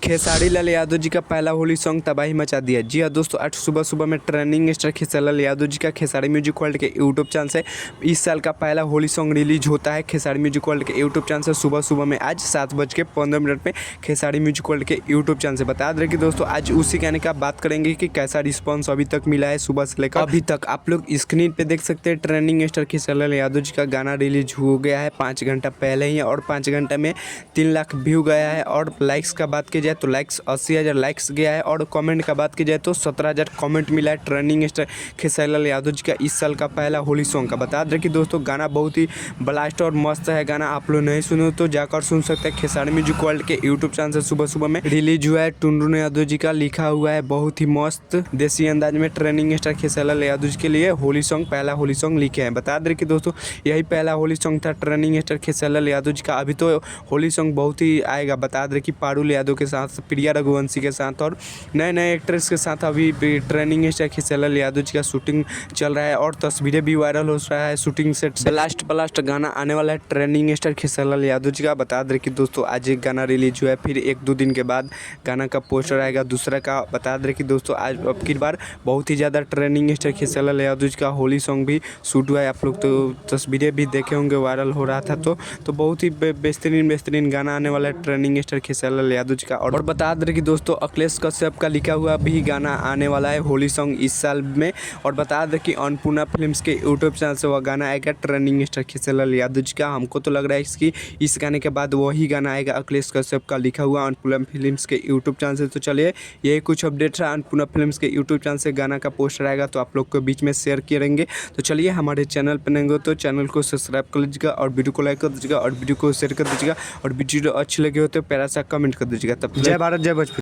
खेसारी लाल यादव जी का पहला होली सॉन्ग तबाही मचा दिया। जी हाँ दोस्तों, आज सुबह सुबह में ट्रेंडिंग स्टार खेसारी लाल यादव जी का खेसारी म्यूजिक वर्ल्ड के यूट्यूब चैनल से इस साल का पहला होली सॉन्ग रिलीज होता है। खेसारी म्यूजिक वर्ल्ड के यूट्यूब चैनल से सुबह सुबह में आज 7:15 में खेसारी म्यूजिक वर्ल्ड के यूट्यूब चैनल से। बता दें कि दोस्तों आज उसी गाने का बात करेंगे कि कैसा रिस्पॉन्स अभी तक मिला है सुबह से लेकर अभी तक। आप लोग स्क्रीन पे देख सकते हैं ट्रेंडिंग स्टार खेसारी लाल यादव जी का गाना रिलीज हो गया है 5 घंटा पहले ही, और 5 घंटे में 3 लाख व्यू गया है। और लाइक्स का बात की जाए तो लाइक्स 80,000 लाइक्स गया है, और कमेंट का बात की जाए तो 17,000 कमेंट मिला है ट्रेंडिंग स्टार खेसारी लाल यादव जी का इस साल का पहला होली सॉन्ग का। बता दें कि दोस्तों गाना बहुत ही ब्लास्ट और मस्त है। गाना आप लोग नहीं सुने तो जाकर सुन सकते हैं। खेसारी म्यूजिक वर्ल्ड के यूट्यूब चैनल से सुबह सुबह में रिलीज हुआ है। टुनटुन यादव जी का लिखा हुआ है, बहुत ही मस्त देसी अंदाज में ट्रेंडिंग स्टार खेसारी लाल यादव जी के लिए होली सॉन्ग, पहला होली सॉन्ग लिखे हैं। बता दें कि दोस्तों यही पहला होली सॉन्ग था ट्रेंडिंग स्टार खेसारी लाल यादव जी का। अभी तो होली सॉन्ग बहुत ही आएगा। बता दें कि पारुल यादव के साथ, प्रिया रघुवंशी के साथ और नए नए एक्ट्रेस के साथ अभी ट्रेंडिंग स्टार खेसारी लाल यादव जी का शूटिंग चल रहा है, और तस्वीरें भी वायरल हो रहा है शूटिंग सेट से। ब्लास्ट गाना आने वाला है ट्रेंडिंग स्टार खेसारी लाल यादव जी का। बता दें कि दोस्तों आज एक गाना रिलीज हुआ है, फिर 1-2 दिन के बाद गाना का पोस्टर आएगा दूसरा का। बता दें कि दोस्तों आज अब की बार बहुत ही ज़्यादा ट्रेंडिंग स्टार खेसारी लाल यादव जी का होली सॉन्ग भी शूट हुआ है। आप लोग तो तस्वीरें भी देखे होंगे, वायरल हो रहा था। तो बहुत ही बेहतरीन गाना आने वाला है ट्रेंडिंग स्टार खेसारी लाल यादव जी का। और बता दें कि दोस्तों अखिलेश कश्यप का लिखा हुआ भी गाना आने वाला है होली सॉन्ग इस साल में। और बता दें कि अन्नपूर्णा फिल्म्स के यूट्यूब चैनल से वह गाना आएगा ट्रेंडिंग स्टार खेसारी लाल यादव जी का। हमको तो लग रहा है इसकी इस गाने के बाद वही गाना आएगा अखिलेश कश्यप का लिखा हुआ अन्नपूर्णा फिल्म्स के यूट्यूब चैनल से। तो चलिए यही कुछ अपडेट है। अन्नपूर्णा फिल्म्स के यूट्यूब चैनल से गाना का पोस्टर आएगा तो आप लोग को बीच में शेयर करेंगे। तो चलिए हमारे चैनल पर नहीं तो चैनल को सब्सक्राइब कर लीजिएगा, और वीडियो को लाइक कर दीजिएगा, और वीडियो को शेयर कर दीजिएगा, और वीडियो अच्छी लगी हो तो प्यारा सा कमेंट कर दीजिएगा। तब जय भारत जय भोजपुरी।